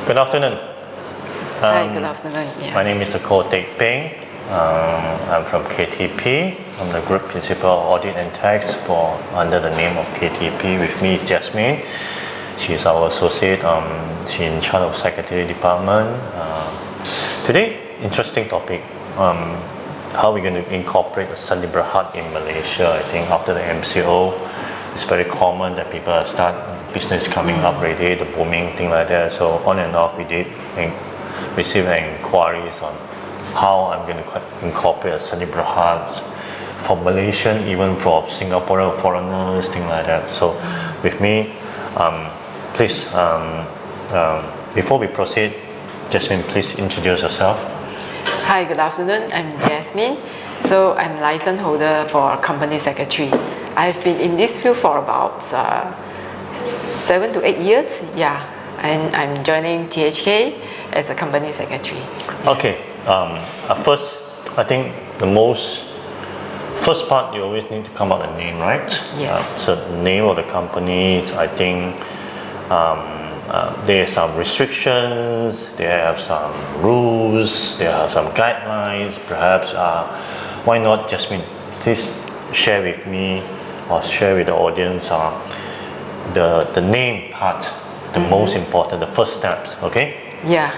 Good afternoon. Hi, good afternoon. My name is Koh Teck Peng. I'm from KTP. I'm the Group Principal Audit and Tax under the name of KTP. With me is 𝐀𝐝𝐯. She's our associate. She's in charge of Secretary Department. Today, interesting topic. How we're going to incorporate the Sdn Bhd in Malaysia. I think after the MCO, it's very common that people start business coming up already, the booming thing like that. So on and off, we did receive inquiries on how I'm going to incorporate a Sdn Bhd for Malaysian, even for Singaporean foreigners, things like that. So with me, please, before we proceed, 𝐀𝐝𝐯, please introduce yourself. Hi, good afternoon. I'm 𝐻𝐿. So I'm license holder for company secretary. I've been in this field for about 7 to 8 years. Yeah, and I'm joining THK as a company secretary. Okay. First, I think the first part, you always need to come up with a name, right? Yes. So the name of the companies, I think there are some restrictions, there have some rules, there are some guidelines. Perhaps, why not 𝐻𝐿, please share with me or share with the audience the name part, the most important, the first steps, okay? Yeah.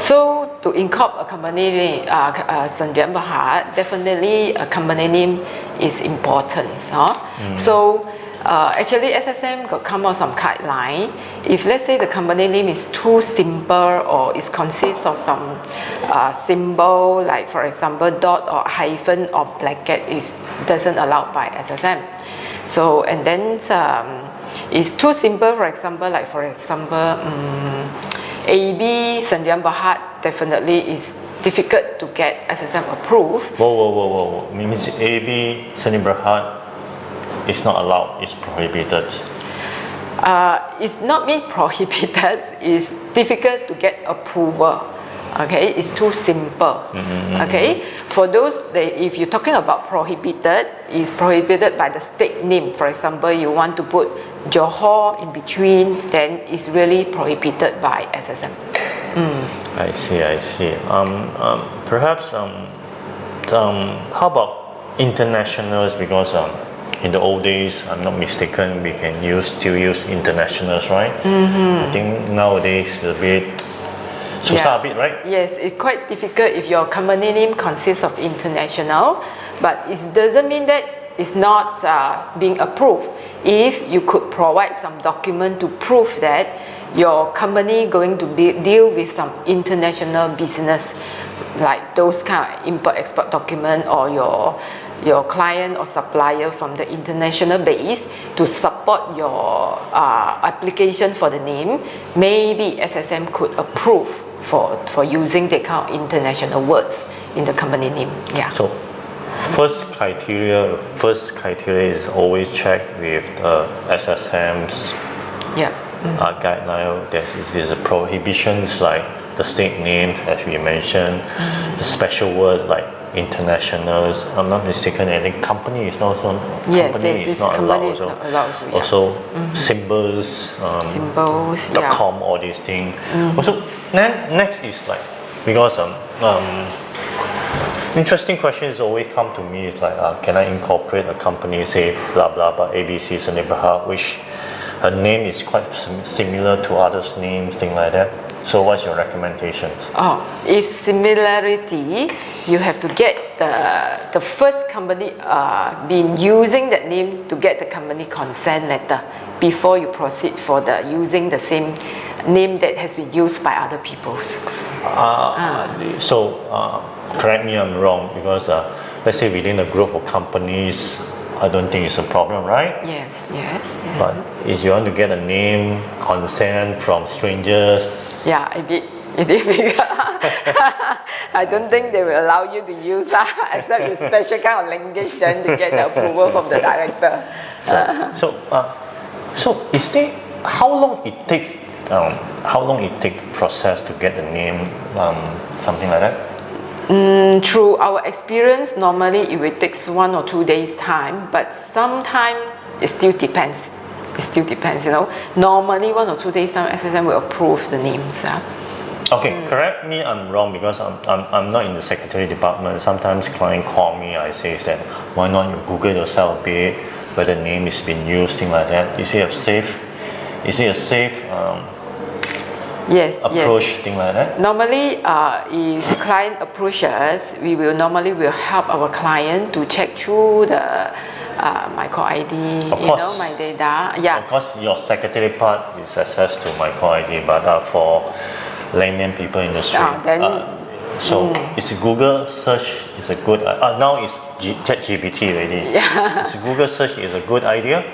So to incorporate a company name, Sdn Bhd, definitely a company name is important. Huh? So actually SSM got come out some guideline. If let's say the company name is too simple or it consists of some symbol, like for example dot or hyphen or bracket, doesn't allowed by SSM. So and then it's too simple, for example, AB Sdn Bhd definitely is difficult to get SSM approved. Whoa. Means AB Sdn Bhd is not allowed, it's prohibited. It's not mean prohibited, it's difficult to get approval. Okay, it's too simple. Okay, for those, if you're talking about prohibited, it's prohibited by the state name. For example, you want to put Johor in between, then it's really prohibited by SSM. I see. Perhaps, how about internationals? Because in the old days, I'm not mistaken, we can still use internationals, right? I think nowadays a bit a bit, right? Yes, it's quite difficult if your company name consists of international, but it doesn't mean that it's not being approved. If you could provide some document to prove that your company going to deal with some international business, like those kind of import-export document, or your client or supplier from the international base to support your application for the name, maybe SSM could approve for using the kind of international words in the company name. Yeah. So first criteria is always check with SSM's guideline. There's a prohibitions like the state name, as we mentioned, the special word like internationals. I'm not mistaken, I think company is not allowed. Also symbols, .com, all these things. Also, next is like, because interesting questions always come to me. It's like, can I incorporate a company, say blah blah blah ABC Sdn Bhd, which her name is quite similar to others' names, things like that. So what's your recommendations? If similarity, you have to get the first company been using that name to get the company consent letter before you proceed for using the same name that has been used by other people. So correct me if I'm wrong, because let's say within a group of companies, I don't think it's a problem, right? Yes. But if you want to get a name consent from strangers, a bit difficult. I don't think they will allow you to use that, except with special kind of language, then to get the approval from the director. So is there how long it takes the process to get the name, something like that? Through our experience, normally it will take 1 or 2 days time, but sometimes it still depends. it still depends, you know. Normally 1 or 2 days time, SSM will approve the names. Okay, correct me I'm wrong because I'm not in the secretary department. Sometimes client call me, I say that why not you Google yourself a bit whether the name is being used, things like that. Is it a safe yes, approach, yes. thing like that? Normally, if client approaches, we will normally help our client to check through the my core ID, you know, my data. Yeah. Of course, your secretary part is access to my core ID, but for layman people in the street, it's Google search is a good. Now it's ChatGPT already. Yeah. Is Google search is a good idea?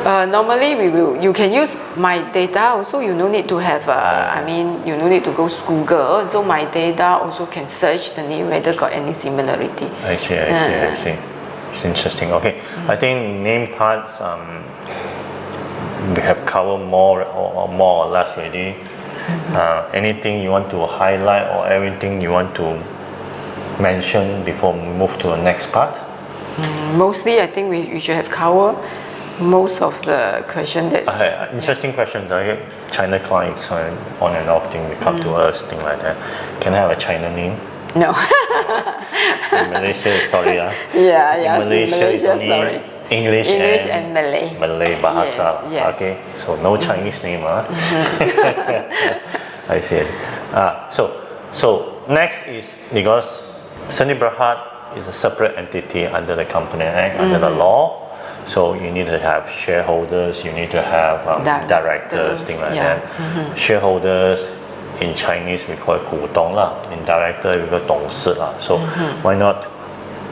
Normally you can use my data also. You no need to have I mean you no need to go to Google, so my data also can search the name whether got any similarity. I see. It's interesting. Okay, I think name parts we have covered more or less already. Anything you want to highlight or everything you want to mention before we move to the next part? Mostly I think we should have covered most of the question that interesting questions. I have China clients on and off thing they come to us, thing like that. Can I have a China name? No. In Malaysia, sorry. Yeah. In Malaysia it's only English and Malay. Malay bahasa. Yes. Okay, so no Chinese name. I see it. So next is because Sdn Bhd is a separate entity under the Company Act, under the law. So you need to have shareholders, you need to have directors, things like that. Shareholders in Chinese we call it 股东 lah. In director we call it 董事 lah. So why not?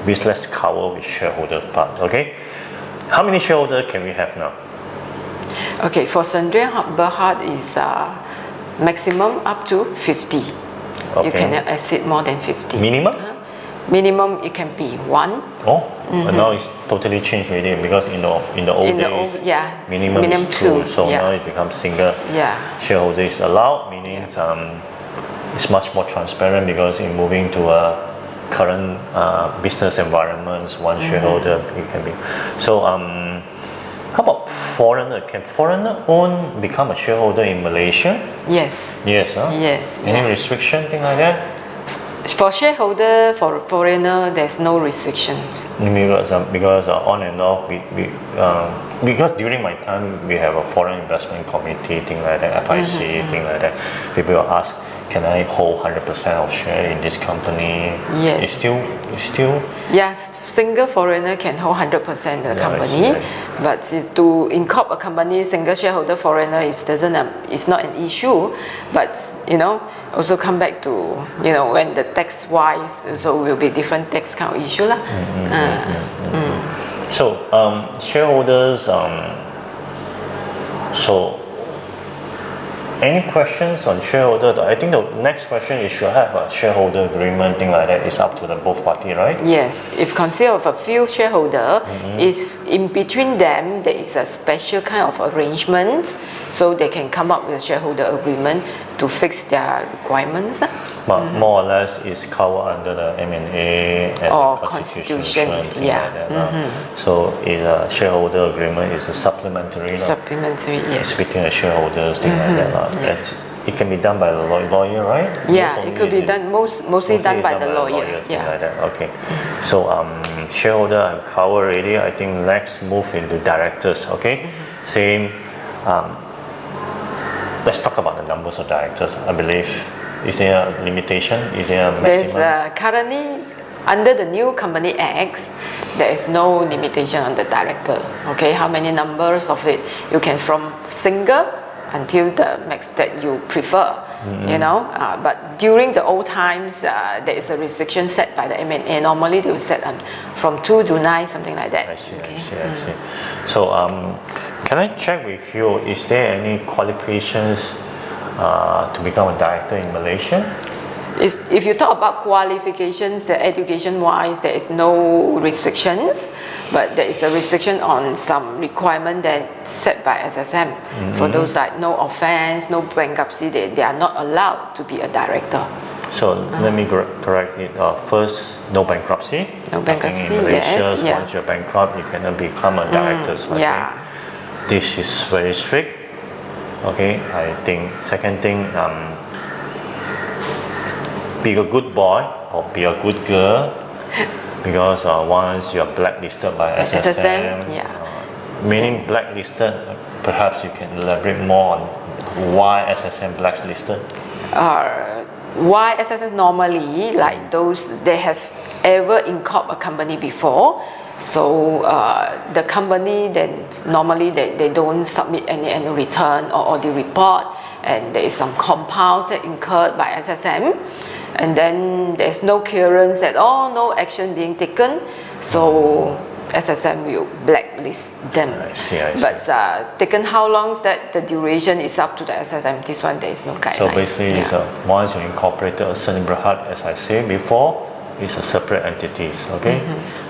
Let's cover with shareholder part. Okay. How many shareholders can we have now? Okay, for Sdn Bhd is maximum up to 50. Okay. You cannot exceed more than 50. Minimum? Minimum it can be 1. Oh, but now it's totally changed already because in the old days, minimum is 2. So now it becomes single. Shareholder is allowed, meaning it's much more transparent because in moving to a current business environments, one shareholder it can be. So how about foreigner? Can foreigner become a shareholder in Malaysia? Yes. Yes, huh? Yes. Any restriction, thing like that? For shareholder, for foreigner, there's no restrictions. Because on and off, because during my time we have a foreign investment committee, thing like that, FIC, thing like that. People will ask, can I hold 100% of share in this company? Yes. It's still. Yes, single foreigner can hold 100% of the company, but to incorporate a company, single shareholder foreigner it's not an issue, but you know. Also come back to, you know, when the tax wise, so will be different tax kind of issue lah. So shareholders, so any questions on shareholder? I think the next question is should have a shareholder agreement, thing like that. It's up to the both party, right? Yes, if consist of a few shareholder, if in between them there is a special kind of arrangements, so they can come up with a shareholder agreement to fix their requirements. But more or less is covered under the M&A and or the constitutions. Like that, so a shareholder agreement is a supplementary. Supplementary, yes. Between the shareholders, thing like that. It can be done by the lawyer, right? Yeah, it could be done mostly done by the lawyer. Like that. Okay. So shareholder I've covered already. I think let's move into directors. Okay. Same. Let's talk about the numbers of directors. I believe, is there a limitation? Is there a maximum? There's currently, under the new Company Act, there is no limitation on the director. Okay, how many numbers of it? You can from single until the max that you prefer. You know, but during the old times, there is a restriction set by the M&A. Normally they will set from 2 to 9, something like that. I see. So can I check with you, is there any qualifications to become a director in Malaysia? If you talk about qualifications, the education wise, there is no restrictions, but there is a restriction on some requirement that set by SSM. For those like no offense, no bankruptcy, they are not allowed to be a director. So let me correct it. First, no bankruptcy. No bankruptcy, I think in Malaysia, yes, yeah. once you're bankrupt, you cannot become a director. So I think this is very strict. Okay, I think second thing, be a good boy or be a good girl, because once you're blacklisted by SSM, meaning blacklisted, perhaps you can elaborate more on why SSM blacklisted. Why SSM normally, like those, they have ever incorporated a company before, so the company then normally they don't submit any annual return or audit report, and there is some compounds that incurred by SSM, and then there's no clearance at all, no action being taken, so SSM will blacklist them. I see. But taken how long is that the duration is up to the SSM. This one there is no guideline. So basically, once you incorporated a 𝐶𝐶 Berhad, as I said before, it's a separate entities. Okay,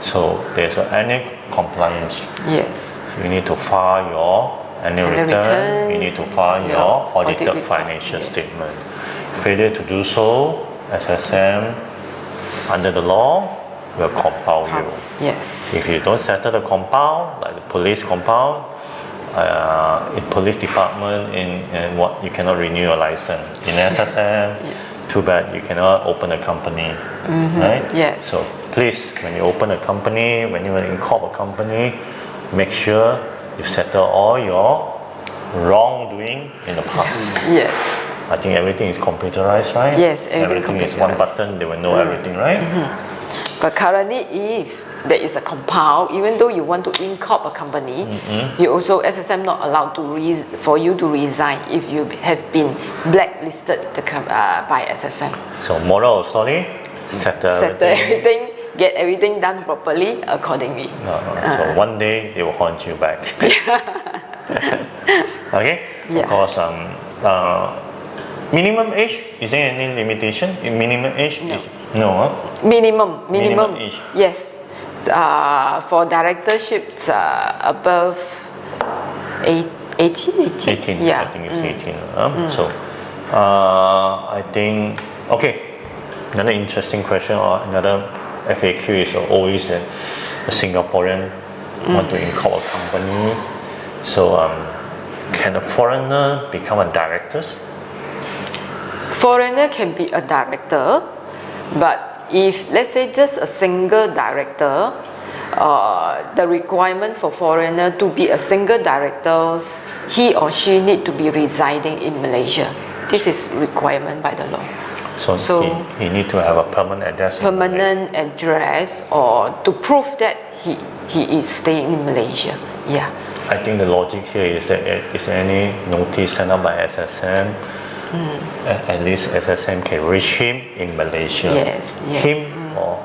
so there's an annual compliance. Yes. You need to file your annual return. You need to file your audited financial statement. Failure to do so, SSM under the law will compel you. Yes. If you don't settle the compound, like the police compound, in police department, in what you cannot renew your license. In SSM, too bad you cannot open a company, right? Yes. So please, when you open a company, when you incorporate a company, make sure you settle all your wrongdoing in the past. Yes. I think everything is computerized, right? Yes, everything is one button, they will know everything, right? But currently, if there is a compound, even though you want to incorporate a company, you also SSM not allowed to for you to resign if you have been blacklisted by SSM. So moral of story, settle everything, get everything done properly accordingly. So one day they will haunt you back. Okay. Of course. Minimum age, is there any limitation in minimum age? No. Minimum age. Yes. For directorships above 18. Yeah. I think it's 18. So I think, okay, another interesting question or another FAQ is always that a Singaporean want to incorporate a company. So can a foreigner become a director? Foreigner can be a director, but if let's say just a single director, the requirement for foreigner to be a single director, he or she need to be residing in Malaysia. This is requirement by the law. So he need to have a permanent address. Permanent address, or to prove that he is staying in Malaysia. Yeah. I think the logic here is that is any notice sent out by SSM. At least SSM can reach him in Malaysia. Yes. Him or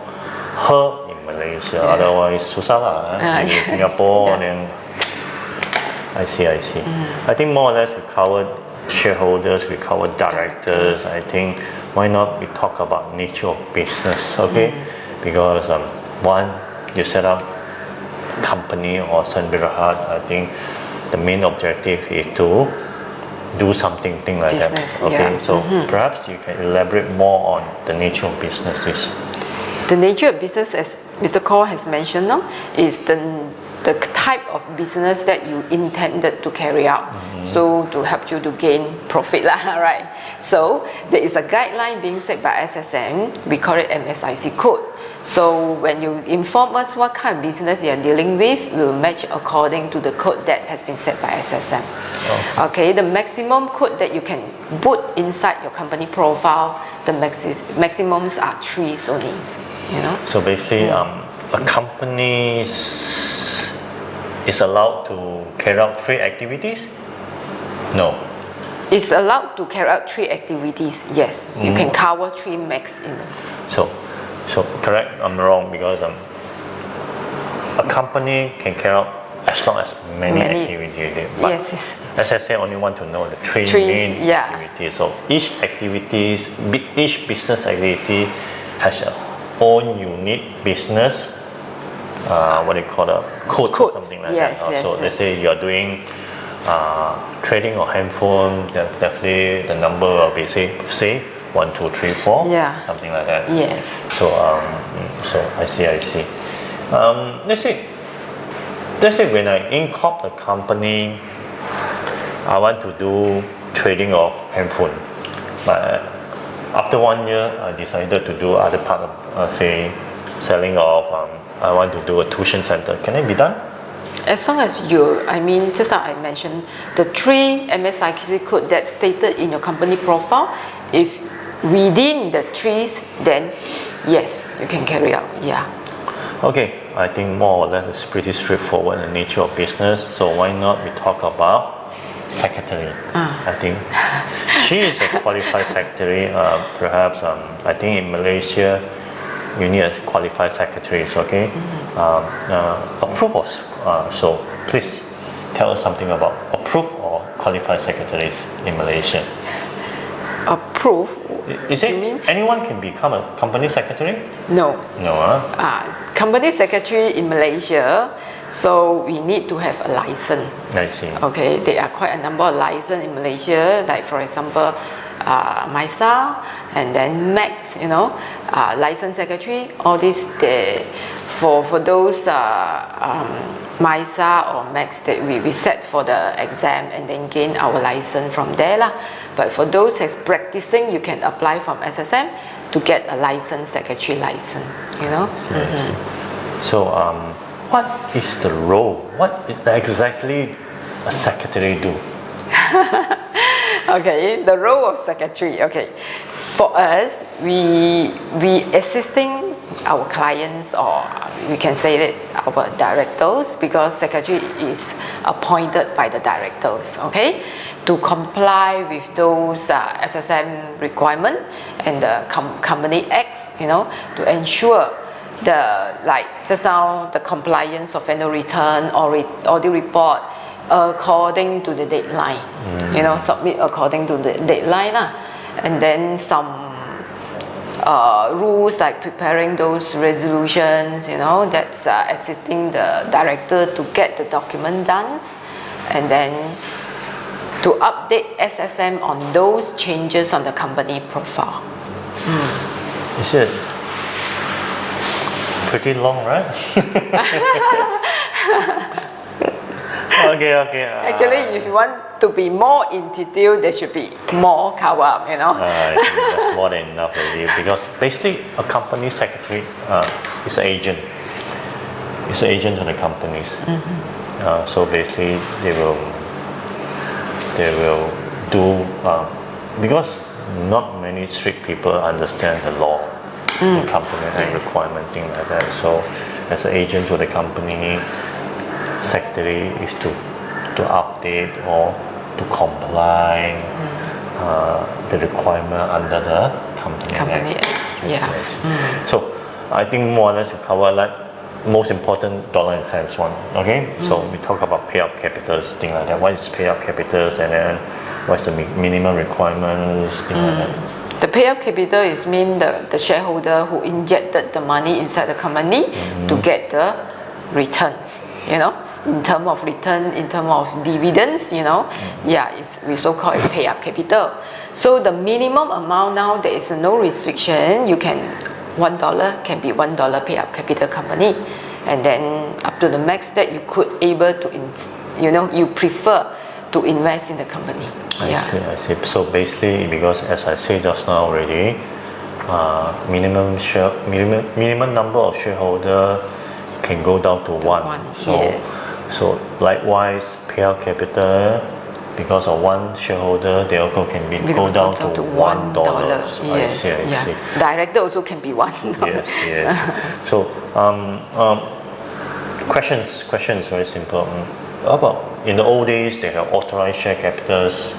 her in Malaysia. Otherwise, susah lah. In Singapore, then I see. I think more or less we covered shareholders, we covered directors. I think why not we talk about nature of business, okay? Because one, you set up a company or 𝐶𝐶 Berhad. I think the main objective is to do something like business, that. Okay, so perhaps you can elaborate more on the nature of businesses. The nature of business, as Mr. Koh has mentioned, is the type of business that you intended to carry out. So to help you to gain profit lah, right? So there is a guideline being set by SSM. We call it MSIC code. So when you inform us what kind of business you are dealing with, we will match according to the code that has been set by SSM. Okay, the maximum code that you can put inside your company profile, the maximums are 3 only. You know. So basically, a company is allowed to carry out 3 activities? No. It's allowed to carry out 3 activities. Yes, you can cover 3 max in. So correct, I'm wrong, because a company can carry out as long as many activities. But yes. as I say, only want to know the 3 main activities. So each business activity has its own unique business, what do you call it, code or something like that. So let's say you are doing trading of handphone, definitely the number will be say 1, 2, 3, 4, Yeah. something like that. Yes. So so I see. Let's say when I incorporate the company, I want to do trading of handphone, but after 1 year, I decided to do other part of say selling of. I want to do a tuition center. Can it be done? As long as just now I mentioned the 3 MSIC code that's stated in your company profile, if within the 3s, then yes, you can carry out. Yeah. Okay, I think more or less it's pretty straightforward in the nature of business. So why not we talk about secretary? I think she is a qualified secretary. Perhaps I think in Malaysia you need a qualified secretaries. Okay, approvals. So please tell us something about approved or qualified secretaries in Malaysia. Approved? Is it anyone can become a company secretary? No. No. Company secretary in Malaysia, so we need to have a license. I see. Okay, there are quite a number of licenses in Malaysia, like for example, MISA and then Max, license secretary. All this, for those MISA or Max, that we set for the exam and then gain our license from there lah. But for those that's practicing, you can apply from SSM to get a license, secretary license, So what is the role? What exactly a secretary do? Okay, the role of secretary. Okay, for us, we assisting our clients, or we can say that our directors, because secretary is appointed by the directors. Okay, to comply with those SSM requirement and the company acts, to ensure just now the compliance of annual return or audit report according to the deadline. Submit according to the deadline and then some rules like preparing those resolutions, that's assisting the director to get the document done, and then to update SSM on those changes on the company profile. Is it pretty long, right? Okay. Actually, if you want to be more in detail, there should be more cover up, I think that's more than enough already, because basically a company secretary is an agent. It's an agent to the companies. So basically they will do, because not many strict people understand the law, the company and requirement, things like that. So as an agent to the company, secretary is to update or to comply the requirement under the company act. Yes. So I think more or less we cover most important dollar and cents one. Okay, so we talk about payout capitals, things like that. What is payout capitals, and then what's the minimum requirements, things like that. The payout capital is the shareholder who injected the money inside the company to get the returns, in terms of return, in terms of dividends, we so-called payout capital. So the minimum amount now, there is no restriction. You can $1 can be $1 payout capital company, and then up to the max that you could able to, you prefer to invest in the company. I see. So basically, because as I said just now already, minimum number of shareholder can go down to one. So likewise, payout capital, because of one shareholder, they also can go down to $1. Yes. I see. Director also can be $1. Yes. So questions very simple. How about in the old days they have authorized share capitals?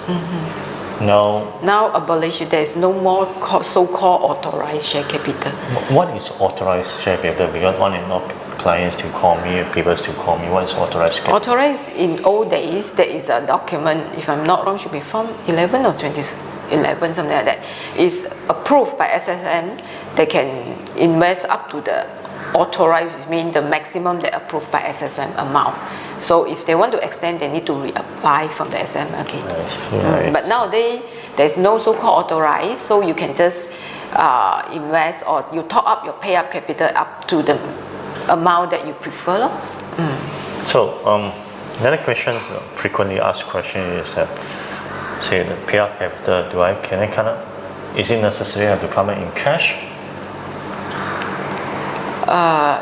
Now abolished. There is no more so-called authorized share capital. What is authorized share capital? Because one and all clients to call me, people to call me. What is authorized capital? Authorized in old days, there is a document, if I'm not wrong, should be Form 11 or 2011, something like that. Is approved by SSM. They can invest up to the authorized means the maximum that approved by SSM amount. So if they want to extend, they need to reapply from the SM again. But nowadays, there's no so-called authorized, so you can just invest or you top up your pay-up capital up to the amount that you prefer. So another question, frequently asked question is that, say the pay-up capital, is it necessary to come in cash?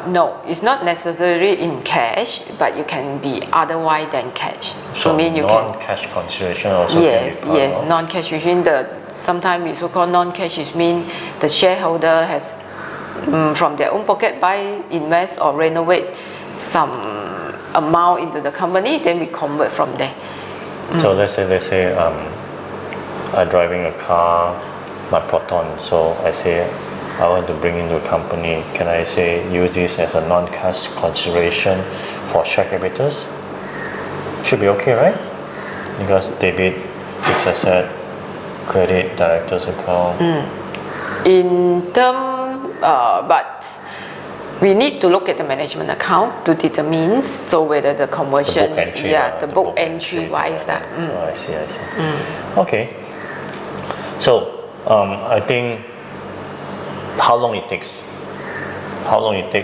No, it's not necessary in cash, but you can be otherwise than cash. So mean you non-cash consideration also yes, can be yes, non-cash. Sometimes we so-called non-cash is mean the shareholder has from their own pocket buy, invest or renovate some amount into the company, then we convert from there. So let's say I'm driving a car, my Proton, so I say I want to bring into a company, can I say use this as a non-cash consideration for share capitals? Should be okay, right? Because debit, fixed asset, credit, director's account. In term, but we need to look at the management account to determine so whether the conversion, the book entry wise. I see. Okay. So I think how long it takes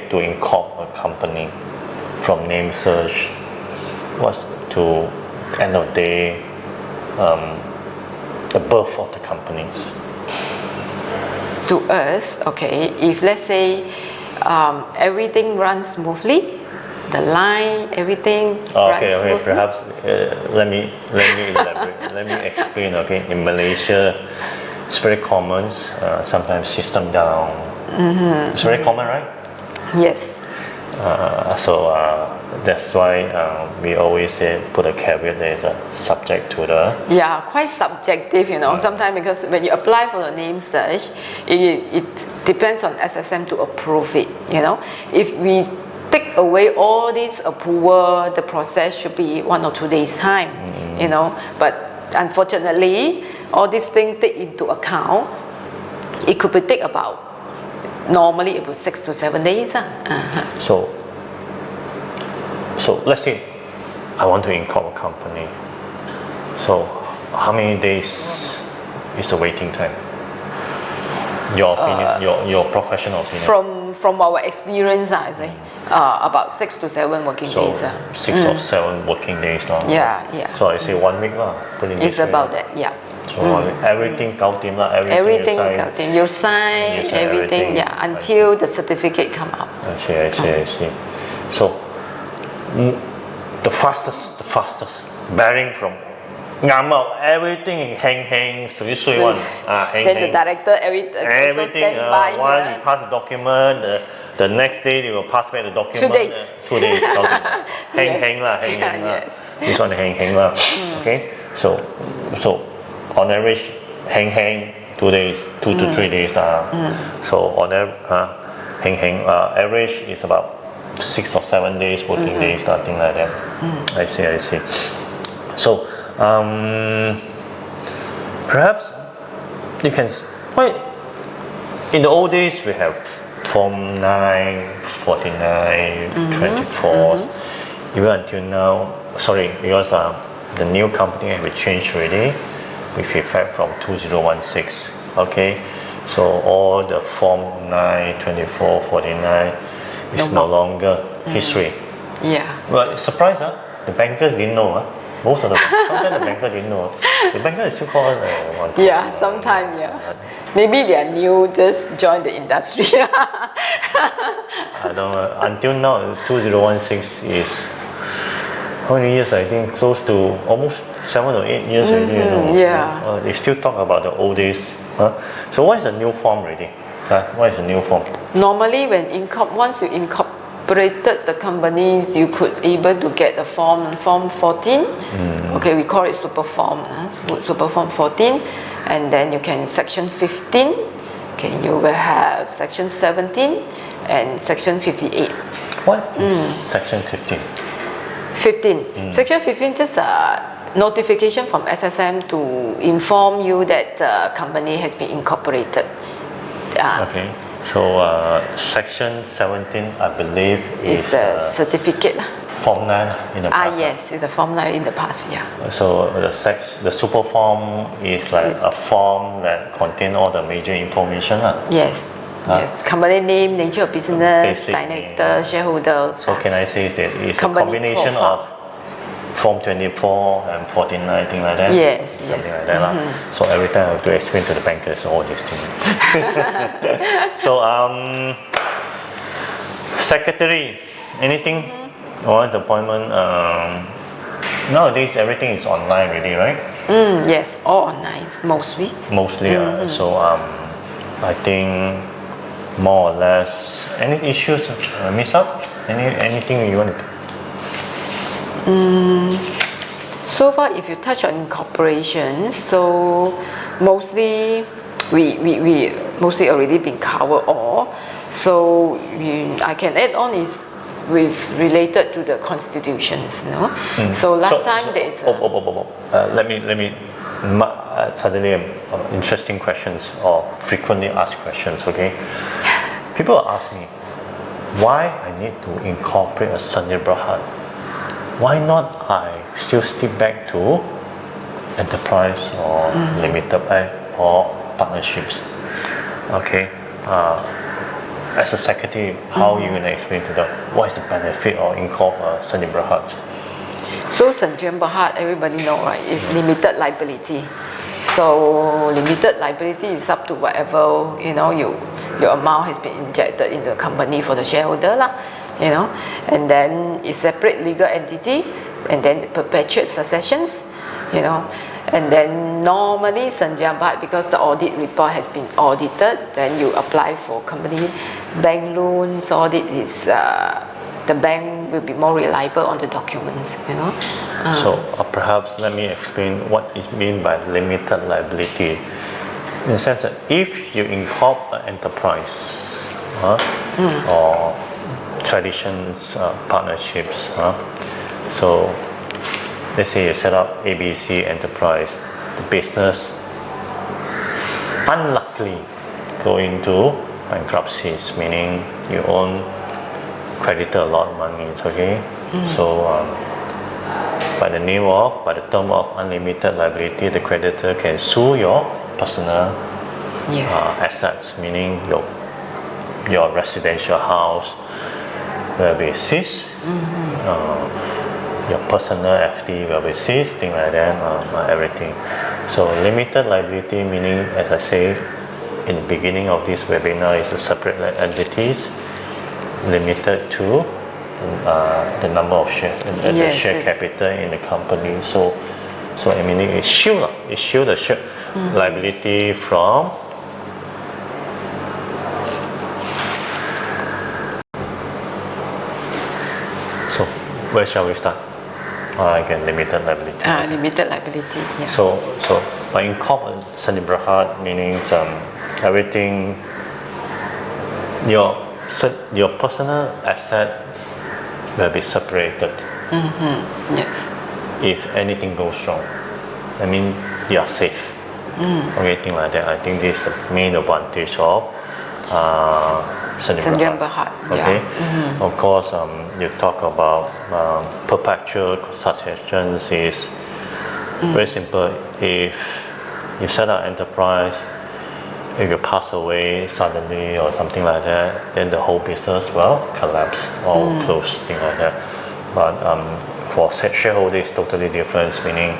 to incorporate a company from name search to end of day, the birth of the companies. To us, okay, if let's say everything runs smoothly, the line, everything runs smoothly. Perhaps let me elaborate. Let me explain. Okay, in Malaysia, it's very common. Sometimes system down. It's very common, right? Yes. So that's why we always say put a caveat there is subject to the. Yeah, quite subjective, Sometimes because when you apply for the name search, it depends on SSM to approve it, If we take away all this approval, the process should be 1 or 2 days time, But unfortunately, all these things take into account. It could be take normally about 6 to 7 days. So let's say I want to incorporate a company. So how many days is the waiting time? Your opinion, your professional opinion. From our experience, I say about 6 to 7 working days. 6 or 7 working days now. Yeah. So I say 1 week lah. It's about that. Yeah. So everything 𝐿𝐷 lah, everything 𝐿𝐷. You sign everything, until the certificate come up. I see. So the fastest, bearing from everything hang, sui one. Then the director everything. Once we pass the document, the next day they will pass back the document. 2 days. hang lah. Yes. This one hang lah. Okay. So on average, hang 2 days, 2 to 3 days lah. So on hang average is about 6 or 7 days working days, something like that. I see. So perhaps you can. In the old days we have Form 9, 49, 24, even until now. Sorry, because the new company has been changed already, with effect from 2016. Okay, so all the Form 9, 24, 49 is no longer history. Yeah. Well, surprised, the bankers didn't know. Sometimes the banker didn't know. The banker is still called sometimes, Maybe they are new, just joined the industry. I don't know. Until now, 2016 is how many years? I think close to almost 7 or 8 years already. They still talk about the old days. So what is the new form already? What is the new form? Normally, once you incorporated the companies, you could able to get a form 14. Okay, we call it super form 14, and then you can section 15. Okay, you will have section 17 and section 58. What is section 15? 15. Section 15 just a notification from SSM to inform you that the company has been incorporated. Okay. So section 17, I believe, It's a certificate. Form 9 in the past. Yes, it's a Form 9 in the past, yeah. So the super form is like a form that contains all the major information. Yes. Yes, company name, nature of business, director, shareholder. So can I say that it's a combination of Form 24 and 49, thing like that? Yes, something like that. So every time I have to explain to the bankers all these things. So secretary, anything? Or the appointment? Nowadays everything is online already, right? Yes, all online, mostly. Mostly. So I think more or less. Any issues miss up? Anything you want to? So far, if you touch on incorporation, so mostly we mostly already been covered all. So I can add on is with related to the constitutions, no? So last time there is. Let me suddenly interesting questions or frequently asked questions. Okay, people ask me why I need to incorporate a Sunday Berhad. Why not I still stick back to enterprise or limited or partnerships? Okay. As a secretary, how are you going to explain to them what is the benefit of incorporate Sunday Berhad? So 𝐶𝐻 Berhad, everybody know, right? It's limited liability. So limited liability is up to whatever your amount has been injected in the company for the shareholder lah. And then it's separate legal entities, and then perpetuate successions, and then normally 𝐶𝐻 Berhad, because the audit report has been audited, then you apply for company bank loans audit is the bank will be more reliable on the documents, So perhaps let me explain what is meant by limited liability. In the sense that if you incorporate an enterprise or traditions, partnerships, so let's say you set up ABC enterprise, the business unluckily go into bankruptcies, meaning you own creditor a lot of money, okay? So by the term of unlimited liability, the creditor can sue your personal assets, meaning your residential house will be seized, your personal FD will be seized, things like that, everything. So limited liability meaning, as I say in the beginning of this webinar, is a separate entities limited to the number of shares and the share capital in the company. So I mean it shield the share liability from where shall we start? Again, limited liability. Limited liability, yeah. So by incorporating Sunday Berhad, meaning everything, your personal asset will be separated. Yes. If anything goes wrong, I mean you are safe. Okay, thing like that. I think this is the main advantage of 𝐶𝐻 Berhad. Okay. Of course, you talk about perpetual successions is very simple. If you set up enterprise, if you pass away suddenly or something like that, then the whole business will collapse or close, thing like that. But for shareholder, it's totally different, meaning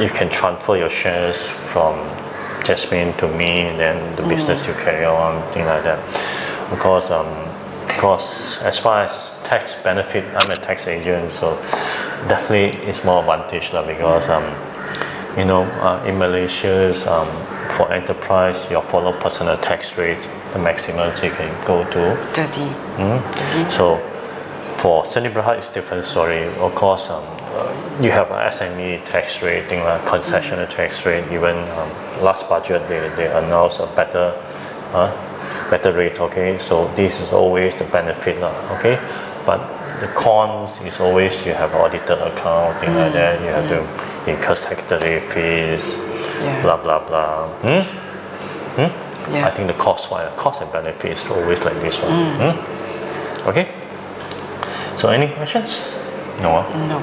you can transfer your shares from Jasmine to me, and then the business you carry on, thing like that. Of course, as far as tax benefit, I'm a tax agent, so definitely it's more advantage because in Malaysia, for enterprise, you follow personal tax rate, the maximum you can go to 30. So for Sunday Berhad, it's different story. Of course, you have an SME tax rate, thing like concessional tax rate. Even last budget, they announced a better rate. Okay, so this is always the benefit, okay. But the cons is always you have audited account, thing like that. You have to incur secretary fees, blah blah blah. Yeah. I think the cost and benefit is always like this one. Okay. So any questions? No. No.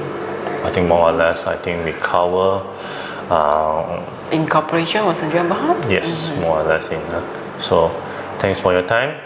I think more or less, I think we cover. Incorporation was in Johor? Yes, more or less. So, thanks for your time.